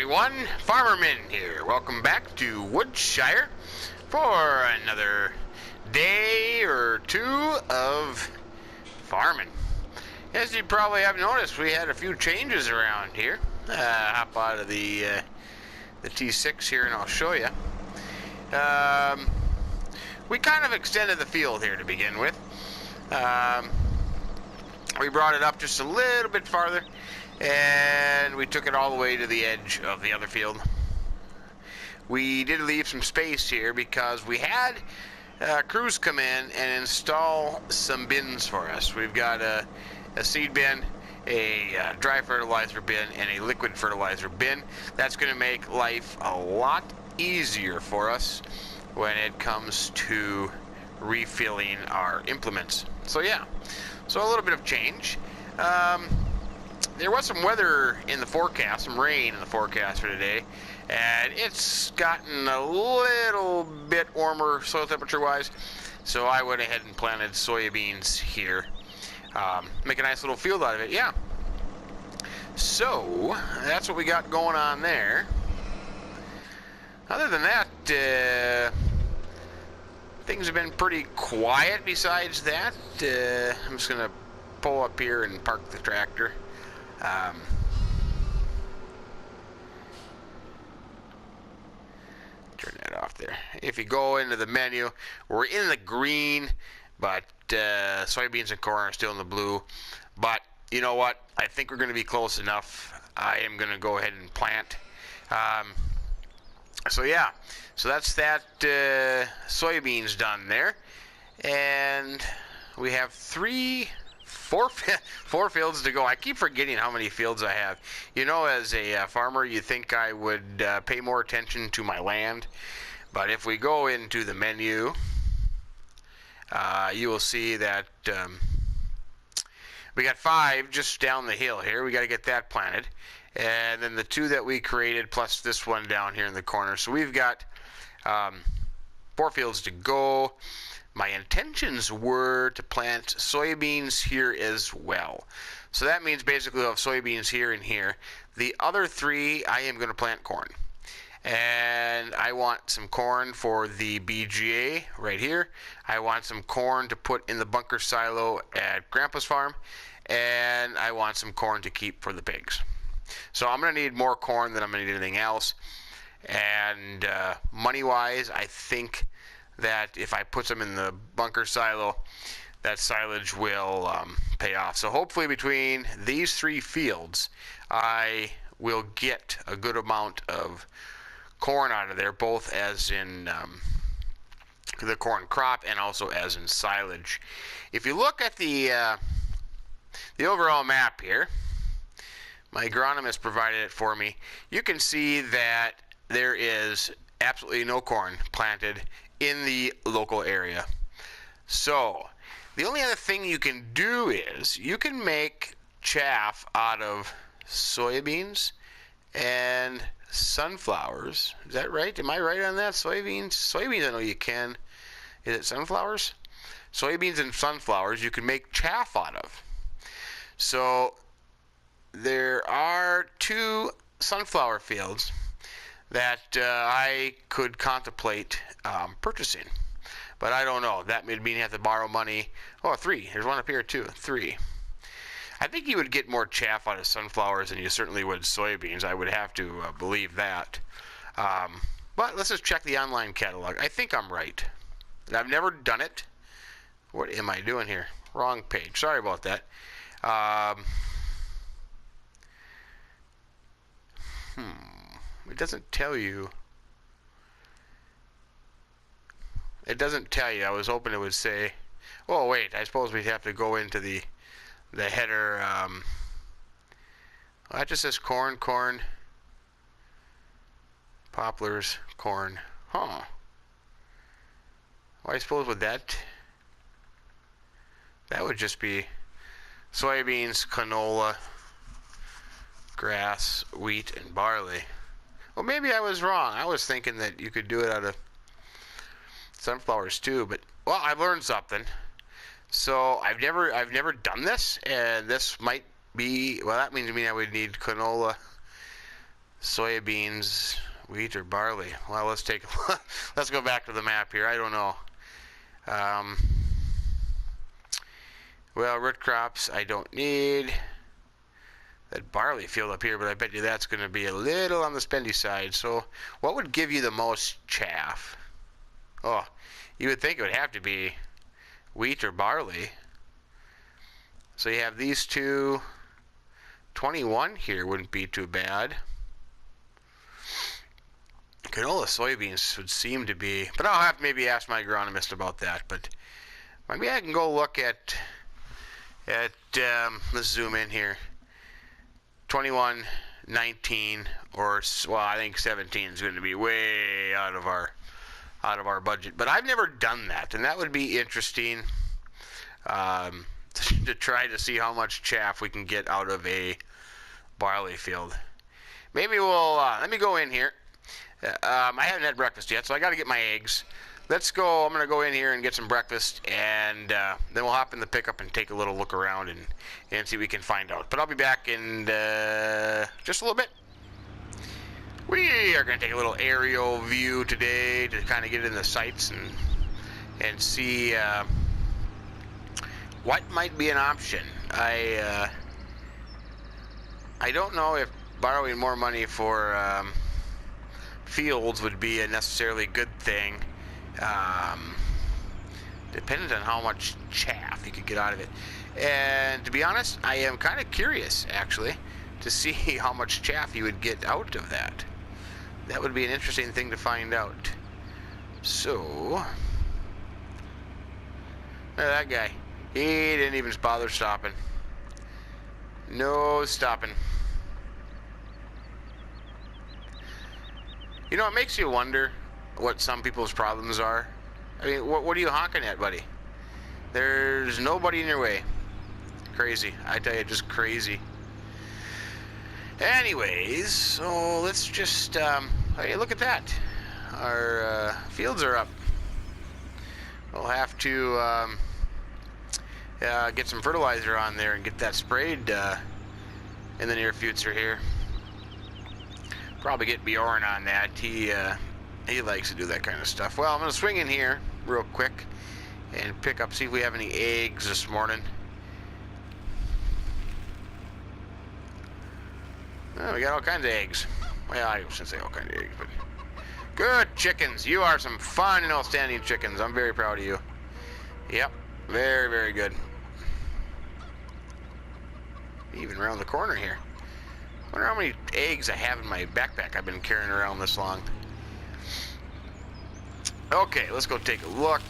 everyone, Farmerman here. Welcome back to Woodshire for another day or two of farming. As you probably have noticed, we had a few changes around here. Hop out of the T6 here and I'll show you. We kind of extended the field here to begin with. We brought it up just a little bit farther, and we took it all the way to the edge of the other field. We did leave some space here because we had crews come in and install some bins for us. We've got a seed bin, a dry fertilizer bin, and a liquid fertilizer bin. That's going to make life a lot easier for us when it comes to refilling our implements. So yeah, so a little bit of change. There was some weather in the forecast, some rain in the forecast for today, and it's gotten a little bit warmer soil temperature wise, so I went ahead and planted soybeans here. Make a nice little field out of it, yeah. So that's what we got going on there. Other than that, things have been pretty quiet besides that. I'm just going to pull up here and park the tractor. Turn that off there. If you go into the menu, we're in the green, but soybeans and corn are still in the blue. But you know what? I think we're going to be close enough. I am going to go ahead and plant. So yeah, so that's that soybeans done there, and we have four fields to go. I keep forgetting how many fields I have. You know, as a farmer, you think I would pay more attention to my land, but if we go into the menu, you will see that we got 5 just down the hill here. We got to get that planted. And then the 2 that we created, plus this one down here in the corner. So we've got 4 fields to go. My intentions were to plant soybeans here as well. So that means basically I'll have soybeans here and here. The other 3, I am going to plant corn. And I want some corn for the BGA right here. I want some corn to put in the bunker silo at Grandpa's farm. And I want some corn to keep for the pigs. So I'm going to need more corn than I'm going to need anything else. And money-wise, I think that if I put them in the bunker silo, that silage will pay off. So hopefully between these 3 fields, I will get a good amount of corn out of there, both as in the corn crop and also as in silage. If you look at the overall map here, my agronomist provided it for me. You can see that there is absolutely no corn planted in the local area. So the only other thing you can do is you can make chaff out of soybeans and sunflowers. Is that right? Am I right on that? Soybeans I know you can. Is it sunflowers? Soybeans and sunflowers you can make chaff out of. So there are 2 sunflower fields that I could contemplate purchasing, but I don't know. That would mean you have to borrow money. Oh, 3. There's one up here too. 3. I think you would get more chaff out of sunflowers than you certainly would soybeans. I would have to believe that. But let's just check the online catalog. I think I'm right. I've never done it. What am I doing here? Wrong page. Sorry about that. It doesn't tell you. It doesn't tell you. I was hoping it would say. Oh wait, I suppose we'd have to go into the header. That just says corn, poplars, corn. Huh. Well, I suppose with that would just be soybeans, canola, grass, wheat, and barley. Well, maybe I was wrong. I was thinking that you could do it out of sunflowers too, but well, I've learned something. So I've never done this, and this might be, well, that means to me I would need canola, Soybeans, wheat, or barley? Well, let's take a look. Let's go back to the map here. I don't know. Well, root crops I don't need. That barley field up here, but I bet you that's going to be a little on the spendy side. So what would give you the most chaff? Oh, you would think it would have to be wheat or barley. So you have these two. 21 here wouldn't be too bad. Canola soybeans would seem to be, but I'll have to maybe ask my agronomist about that. But maybe I can go look at let's zoom in here. 21, 19, or well, I think 17 is going to be way out of our budget. But I've never done that, and that would be interesting to try to see how much chaff we can get out of a barley field. Maybe we'll let me go in here. I haven't had breakfast yet, so I got to get my eggs. Let's go. I'm going to go in here and get some breakfast, and then we'll hop in the pickup and take a little look around and see what we can find out. But I'll be back in just a little bit. We are going to take a little aerial view today to kind of get in the sights and see what might be an option. I don't know if borrowing more money for fields would be a necessarily good thing. Dependent on how much chaff you could get out of it. And to be honest, I am kind of curious, actually, to see how much chaff you would get out of that. That would be an interesting thing to find out. So, look at that guy. He didn't even bother stopping. No stopping. You know, it makes you wonder what some people's problems are. I mean, what are you honking at, buddy? There's nobody in your way. Crazy. I tell you, just crazy. Anyways, so let's just, hey, look at that. Our fields are up. We'll have to get some fertilizer on there and get that sprayed in the near future here. Probably get Bjorn on that. He likes to do that kind of stuff. Well, I'm going to swing in here real quick and pick up, see if we have any eggs this morning. Oh, we got all kinds of eggs. Well, I shouldn't say all kinds of eggs, but good chickens. You are some fine and outstanding chickens. I'm very proud of you. Yep, very, very good. Even around the corner here. I wonder how many eggs I have in my backpack I've been carrying around this long. Okay, let's go take a look.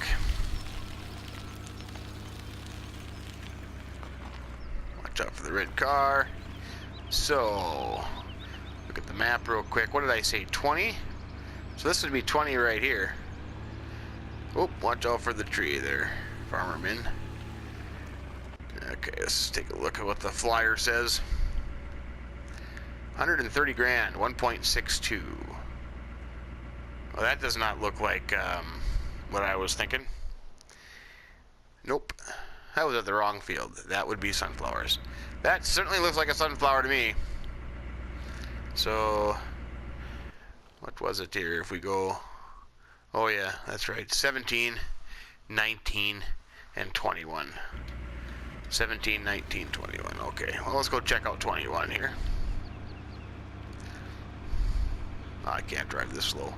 Watch out for the red car. So, look at the map real quick. What did I say, 20? So this would be 20 right here. Oh, watch out for the tree there, Farmerman. Okay, let's take a look at what the flyer says. 130 grand, 1.62. Well, that does not look like what I was thinking. Nope. That was at the wrong field. That would be sunflowers. That certainly looks like a sunflower to me. So, what was it here? If we go, oh yeah, that's right. 17, 19, and 21. 17, 19, 21. Okay, well, let's go check out 21 here. Oh, I can't drive this slow.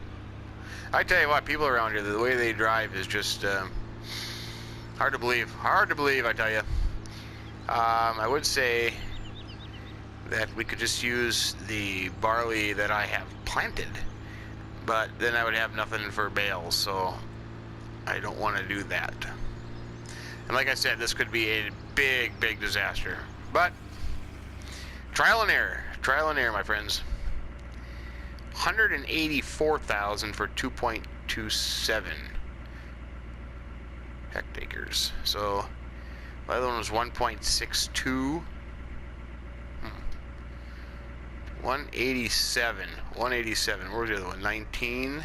I tell you what, people around here, the way they drive is just hard to believe. Hard to believe, I tell you. I would say that we could just use the barley that I have planted, but then I would have nothing for bales, so I don't want to do that. And like I said, this could be a big, big disaster. But trial and error, my friends. 184,000 for 2.27 hectares. So the other one was 1.62. 187. 187. Where was the other one? 19.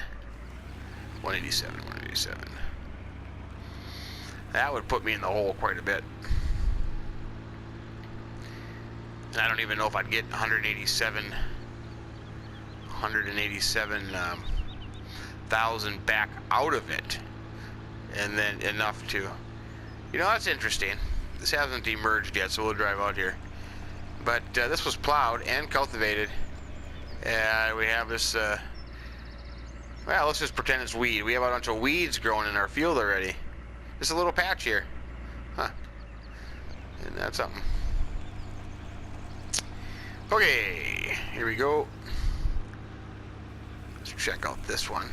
187. 187. That would put me in the hole quite a bit. And I don't even know if I'd get 187 187,000 back out of it, and then enough to, you know, that's interesting. This hasn't emerged yet, so we'll drive out here. But this was plowed and cultivated, and we have this, well, let's just pretend it's weed. We have a bunch of weeds growing in our field already. Just a little patch here. Huh. Isn't that something? Okay, here we go. Let's check out this one.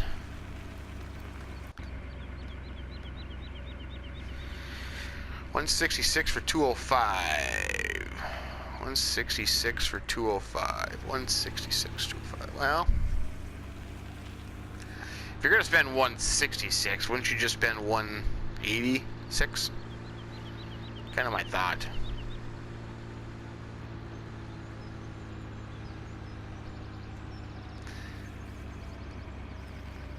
$166 for 205. 166 for 205. 166, 205. Well, if you're gonna spend 166, wouldn't you just spend 186? Kind of my thought.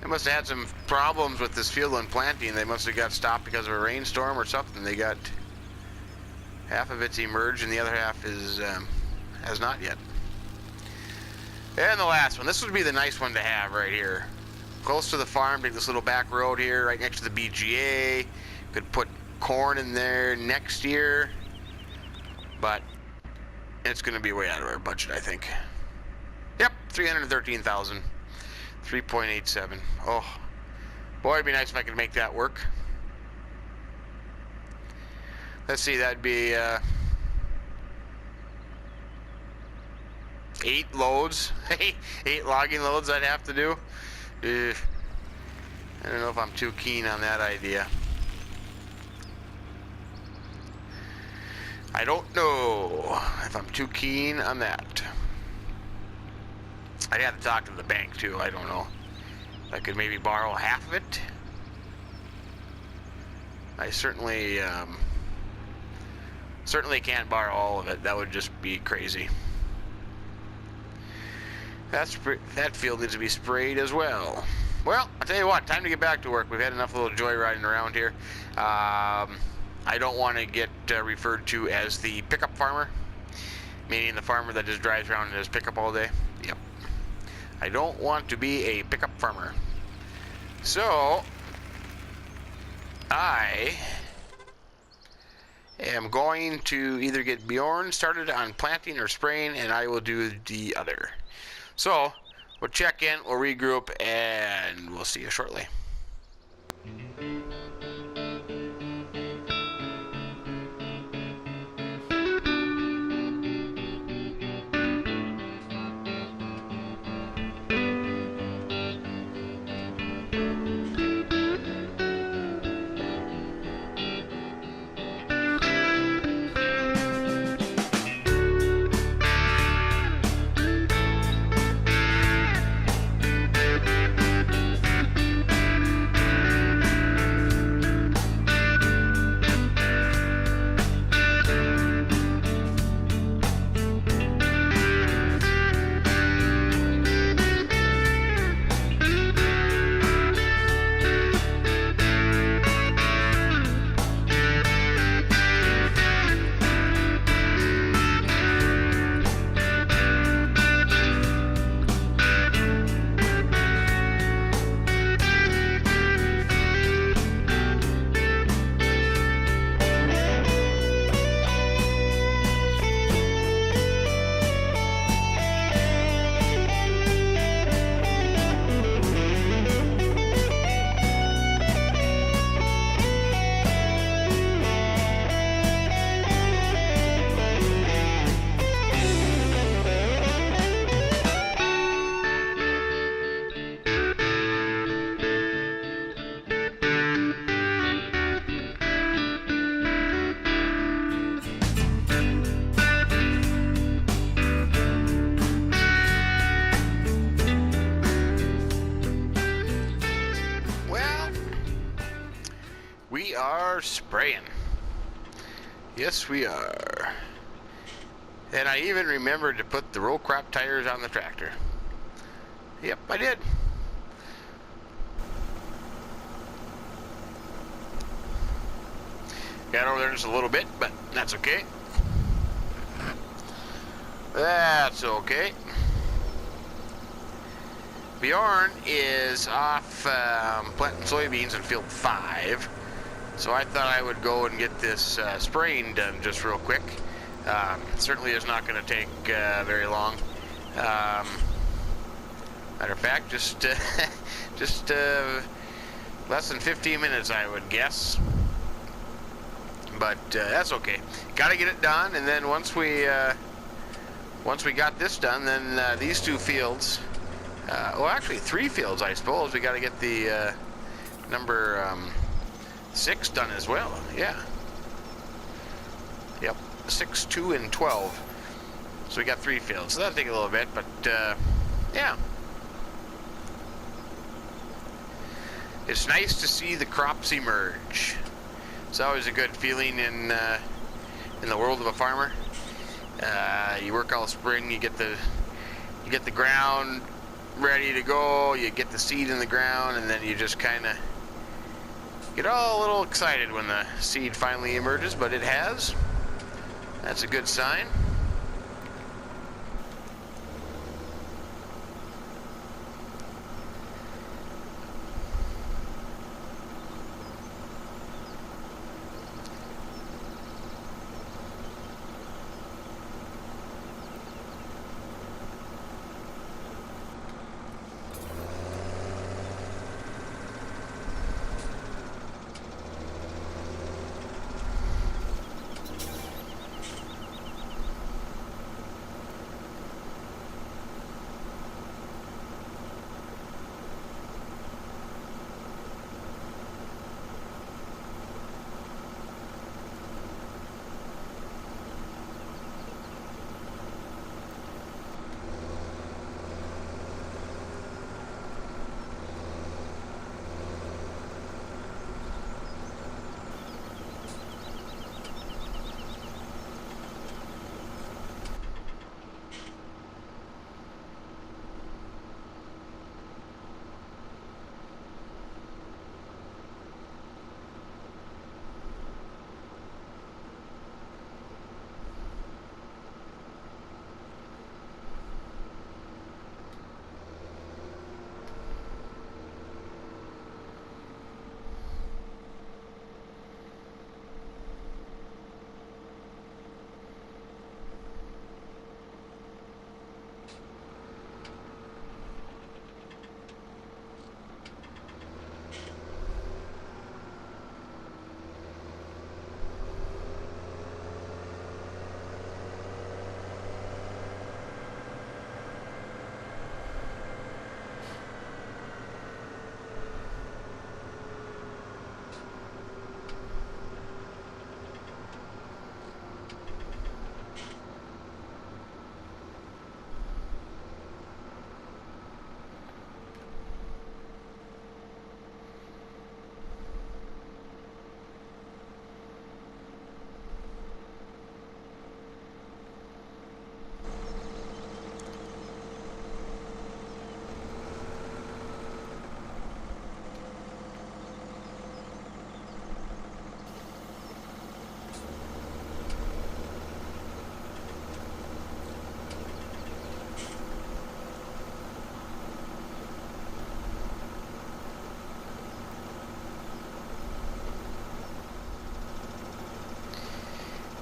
They must have had some problems with this field when planting. They must have got stopped because of a rainstorm or something. They got half of it's emerged and the other half is has not yet. And the last one. This would be the nice one to have right here, close to the farm. Take this little back road here, right next to the BGA. Could put corn in there next year, but it's going to be way out of our budget, I think. Yep, 313,000. 3.87. Oh, boy, it'd be nice if I could make that work. Let's see, that'd be 8 loads. 8 logging loads I'd have to do. I don't know if I'm too keen on that idea. I don't know if I'm too keen on that. I'd have to talk to the bank too. I don't know. I could maybe borrow half of it. I certainly can't borrow all of it. That would just be crazy. That field needs to be sprayed as well. Well, I'll tell you what, time to get back to work. We've had enough little joyriding around here. I don't want to get referred to as the pickup farmer, meaning the farmer that just drives around in his pickup all day. Yep. I don't want to be a pickup farmer. So, I am going to either get Bjorn started on planting or spraying, and I will do the other. So, we'll check in, we'll regroup, and we'll see you shortly. We are spraying. Yes, we are. And I even remembered to put the roll crop tires on the tractor. Yep, I did. Got over there just a little bit, but that's okay. That's okay. Bjorn is off planting soybeans in field 5. So I thought I would go and get this spraying done just real quick. Certainly is not going to take very long. Matter of fact, just less than 15 minutes, I would guess. But that's okay. Got to get it done, and then once we got this done, then these 2 fields, well, actually 3 fields, I suppose. We got to get the number 6 done as well. Yeah. Yep. 6, 2, and 12. So we got 3 fields. So that'll take a little bit, but yeah. It's nice to see the crops emerge. It's always a good feeling in the world of a farmer. You work all spring, you get the ground ready to go, you get the seed in the ground, and then you just kind of get all a little excited when the seed finally emerges, but it has. That's a good sign.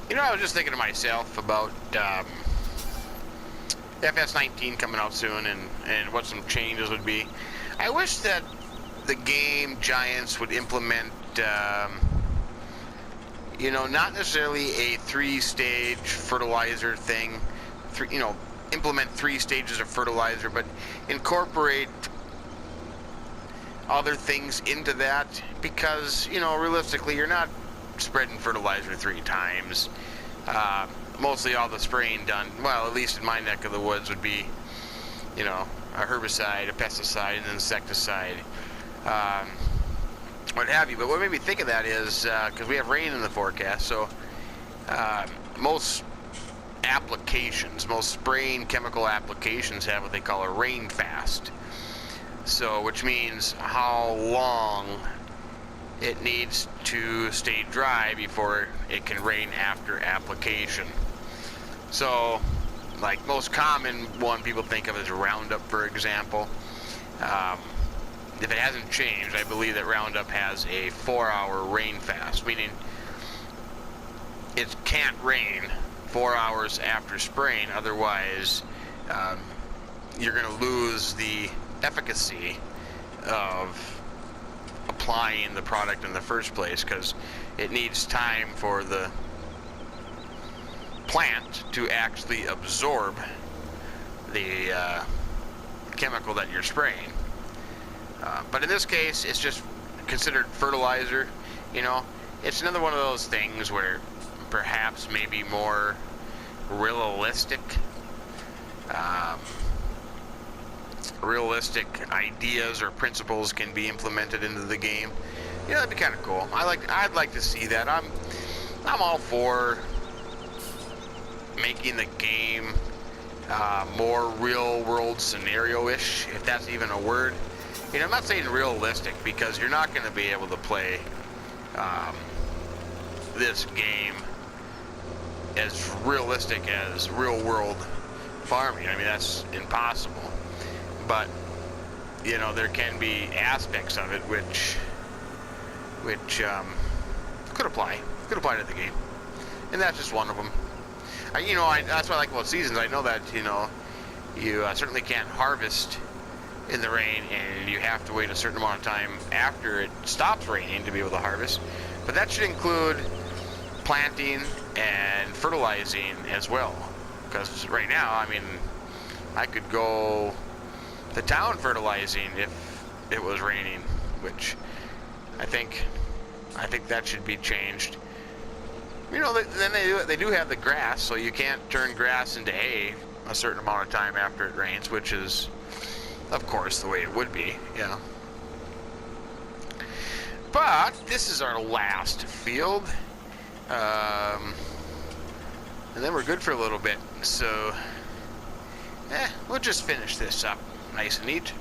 You know, I was just thinking to myself about FS19 coming out soon and what some changes would be. I wish that the game Giants would implement, you know, not necessarily a 3-stage fertilizer thing, implement 3 stages of fertilizer, but incorporate other things into that, because, you know, realistically, you're not spreading fertilizer 3 times. Mostly all the spraying done, well, at least in my neck of the woods, would be, you know, a herbicide, a pesticide, and an insecticide, what have you. But what made me think of that is, because we have rain in the forecast, so most applications, most spraying chemical applications have what they call a rain fast. So, which means how long it needs to stay dry before it can rain after application. So, like most common one people think of is Roundup, for example. If it hasn't changed, I believe that Roundup has a 4-hour rain fast, meaning it can't rain 4 hours after spraying, otherwise you're going to lose the efficacy of applying the product in the first place, because it needs time for the plant to actually absorb the chemical that you're spraying. But in this case, it's just considered fertilizer. You know, it's another one of those things where perhaps maybe more realistic ideas or principles can be implemented into the game. You know, that'd be kind of cool. I'd like to see that. I'm all for making the game more real world scenario-ish, if that's even a word. You know, I'm not saying realistic, because you're not going to be able to play this game as realistic as real world farming. I mean, that's impossible. But, you know, there can be aspects of it which could apply to the game. And that's just one of them. You know, that's what I like about seasons. I know that, you know, you certainly can't harvest in the rain, and you have to wait a certain amount of time after it stops raining to be able to harvest. But that should include planting and fertilizing as well. Because right now, I mean, I could go to town fertilizing if it was raining, which I think that should be changed. You know, then they do have the grass, so you can't turn grass into hay a certain amount of time after it rains, which is, of course, the way it would be, you know. But this is our last field, and then we're good for a little bit. So, we'll just finish this up nice and neat.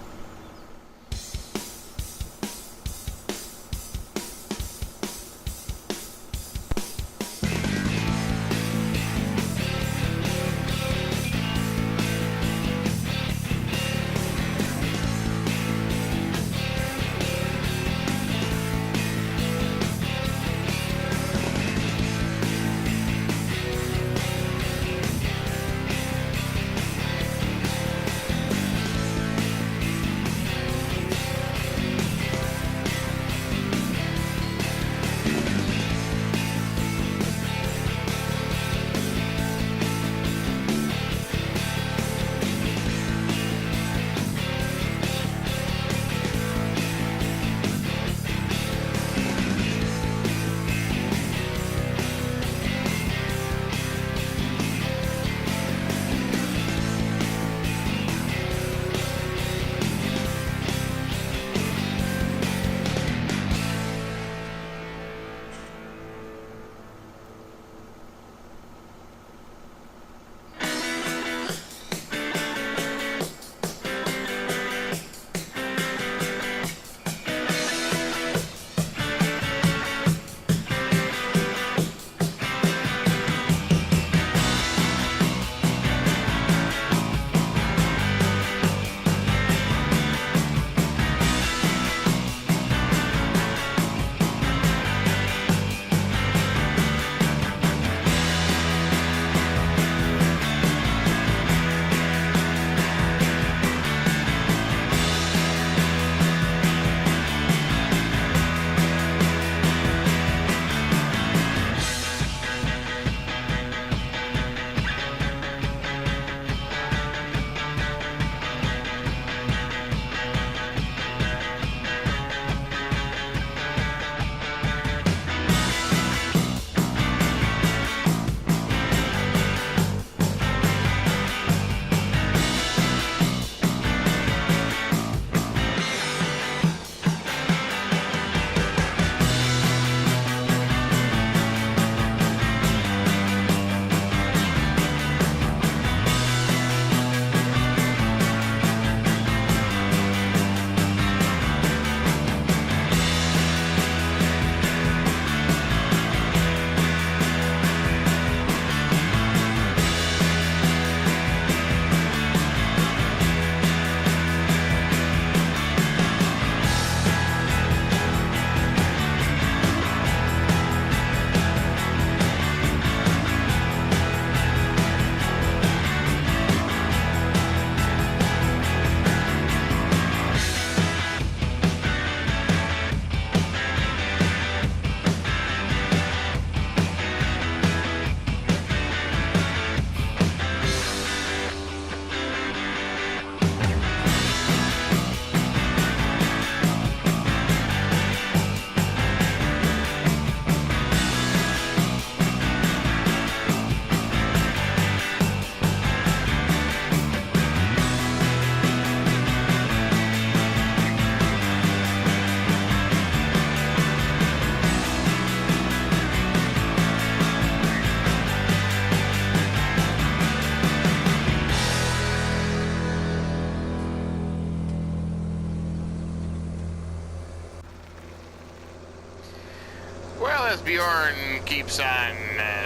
as Bjorn keeps on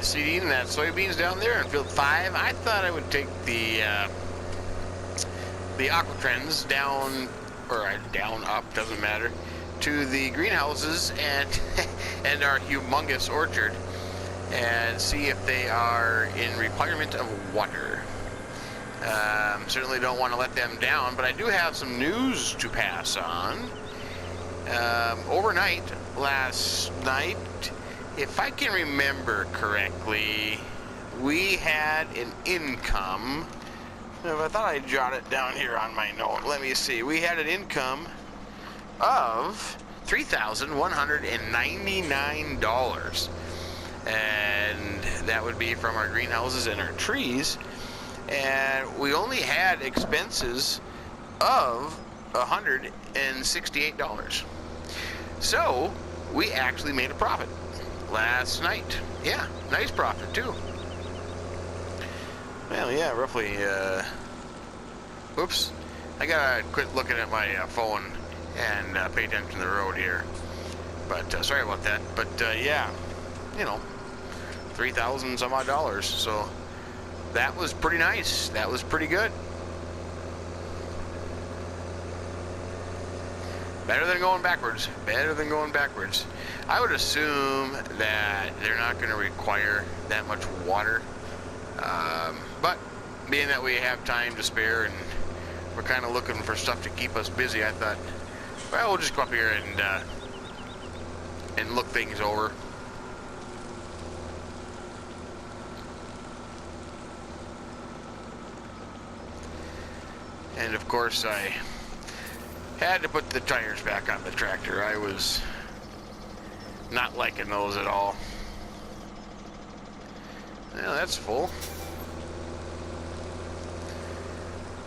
seeding that soybeans down there in field 5, I thought I would take the aquatrends down, or down, up, doesn't matter, to the greenhouses and and our humongous orchard, and see if they are in requirement of water. Certainly don't want to let them down, but I do have some news to pass on. Overnight, last night, if I can remember correctly, we had an income. I thought I jotted it down here on my note. Let me see. We had an income of $3,199, and that would be from our greenhouses and our trees. And we only had expenses of $168. So we actually made a profit last night. Yeah, nice profit too. Well, yeah, roughly. Oops, I gotta quit looking at my phone and pay attention to the road here. But sorry about that. But yeah, you know, 3,000 some odd dollars. So that was pretty nice. That was pretty good. Better than going backwards. Better than going backwards. I would assume that they're not going to require that much water. But being that we have time to spare and we're kind of looking for stuff to keep us busy, I thought, well, we'll just go up here and look things over. And of course, I had to put the tires back on the tractor. I was not liking those at all. Yeah, that's full.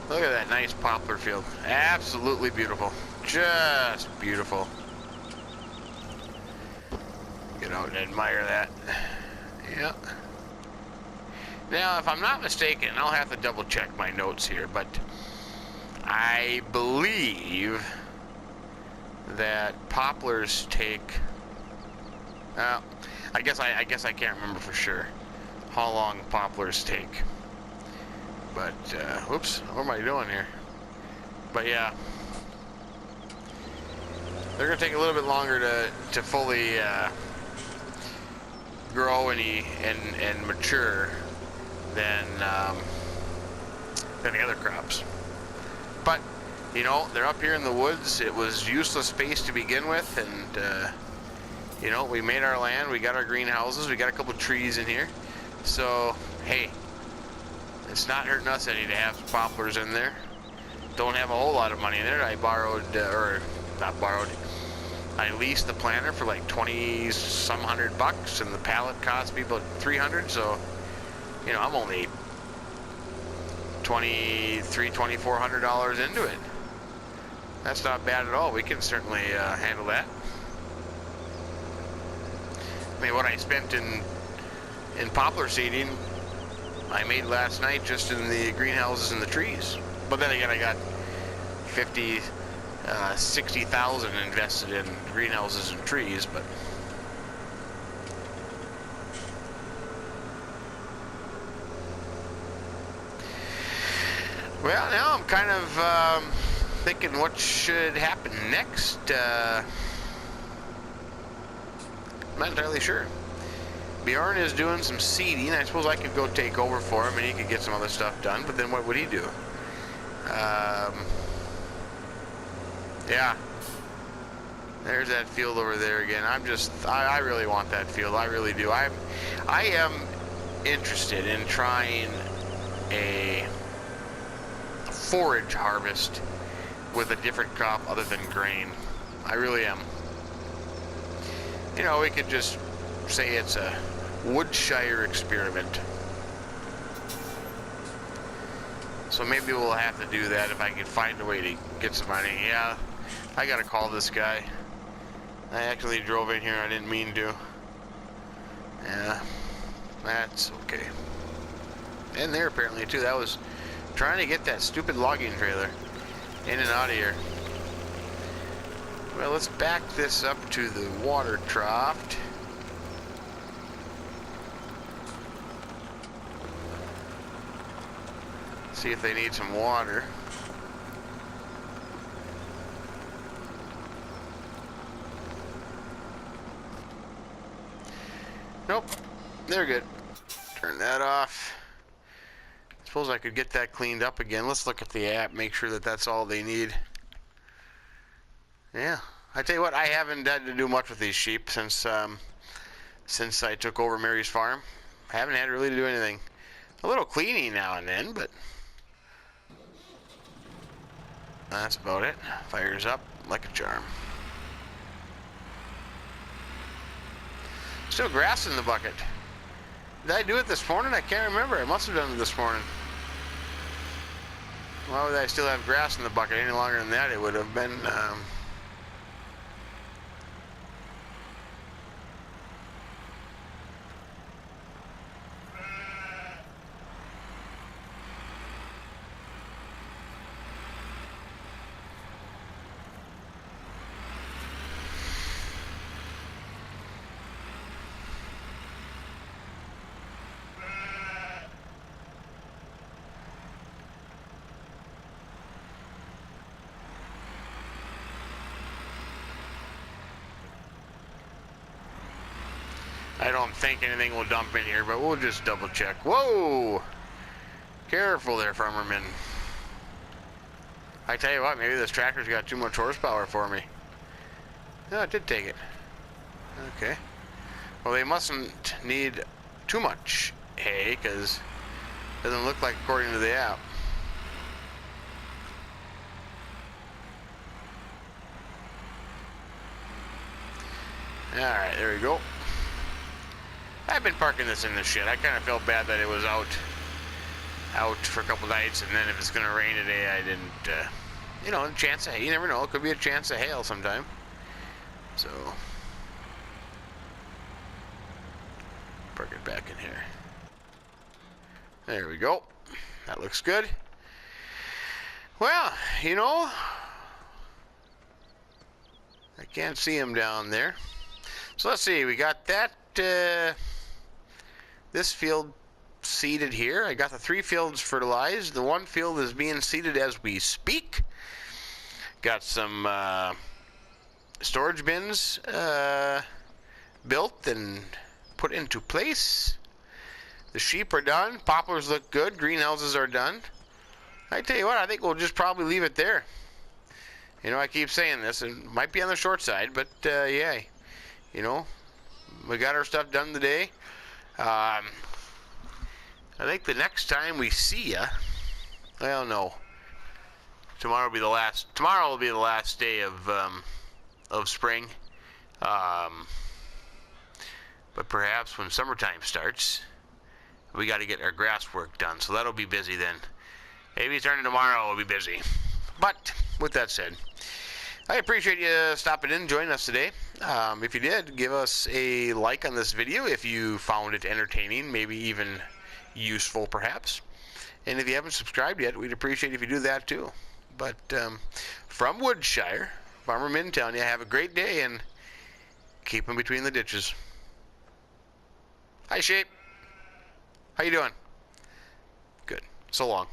Look at that nice poplar field. Absolutely beautiful. Just beautiful. Get out and admire that. Yeah. Now, if I'm not mistaken, I'll have to double check my notes here, but I believe that poplars take, I guess I can't remember for sure how long poplars take. But oops, what am I doing here? But yeah, they're gonna take a little bit longer to fully grow and mature than the other crops. But you know, they're up here in the woods. It was useless space to begin with, and you know, we made our land, we got our greenhouses, we got a couple trees in here. So hey, it's not hurting us any to have some poplars in there. Don't have a whole lot of money in there. I borrowed, or not borrowed, I leased the planter for like 20-some $100, and the pallet cost me about $300. So you know, I'm only $2,400 into it. That's not bad at all. We can certainly handle that. I mean, what I spent in poplar seeding, I made last night just in the greenhouses and the trees. But then again, I got 60,000 invested in greenhouses and trees. But well, now I'm kind of thinking what should happen next. I'm not entirely sure. Bjorn is doing some seeding. I suppose I could go take over for him and he could get some other stuff done, but then what would he do? Yeah. There's that field over there again. I really want that field. I really do. I am interested in trying a forage harvest with a different crop other than grain. I really am. You know, we could just say it's a Woodshire experiment. So maybe we'll have to do that if I can find a way to get some money. Yeah, I gotta call this guy. I actually drove in here, I didn't mean to. Yeah, that's okay. And there apparently too, that was trying to get that stupid logging trailer in and out of here. Well, let's back this up to the water trough. See if they need some water. Nope, they're good. Turn that off. Suppose I could get that cleaned up again. Let's look at the app, make sure that that's all they need. Yeah, I tell you what, I haven't had to do much with these sheep since I took over Mary's farm. I haven't had really to do anything. A little cleaning now and then, but that's about it. Fires up like a charm. Still grass in the bucket. Did I do it this morning? I can't remember. I must have done it this morning. Why would I still have grass in the bucket any longer than that? It would have been I don't think anything will dump in here, but we'll just double check. Whoa! Careful there, farmerman. I tell you what, maybe this tractor's got too much horsepower for me. No, it did take it. Okay. Well, they mustn't need too much hay, because it doesn't look like according to the app. Alright, there we go. I've been parking this in the shed. I kind of felt bad that it was out for a couple nights, and then if it's going to rain today, I didn't, you know, a chance of hail. You never know. It could be a chance of hail sometime. So, park it back in here. There we go. That looks good. Well, you know, I can't see him down there. So let's see. We got that. This field seeded here. I got the 3 fields fertilized. The 1 field is being seeded as we speak. Got some storage bins built and put into place. The sheep are done. Poplars look good. Greenhouses are done. I tell you what, I think we'll just probably leave it there. You know, I keep saying this, and might be on the short side, but yeah, you know, we got our stuff done today. I think the next time we see ya, well, no, tomorrow will be the last. Tomorrow will be the last day of spring. But perhaps when summertime starts, we got to get our grass work done. So that'll be busy then. Maybe starting tomorrow we'll be busy. But with that said, I appreciate you stopping in and joining us today. If you did, give us a like on this video if you found it entertaining, maybe even useful perhaps. And if you haven't subscribed yet, we'd appreciate if you do that too. But from Woodshire, Farmer Min telling you, have a great day and keep them between the ditches. Hi, sheep. How you doing? Good. So long.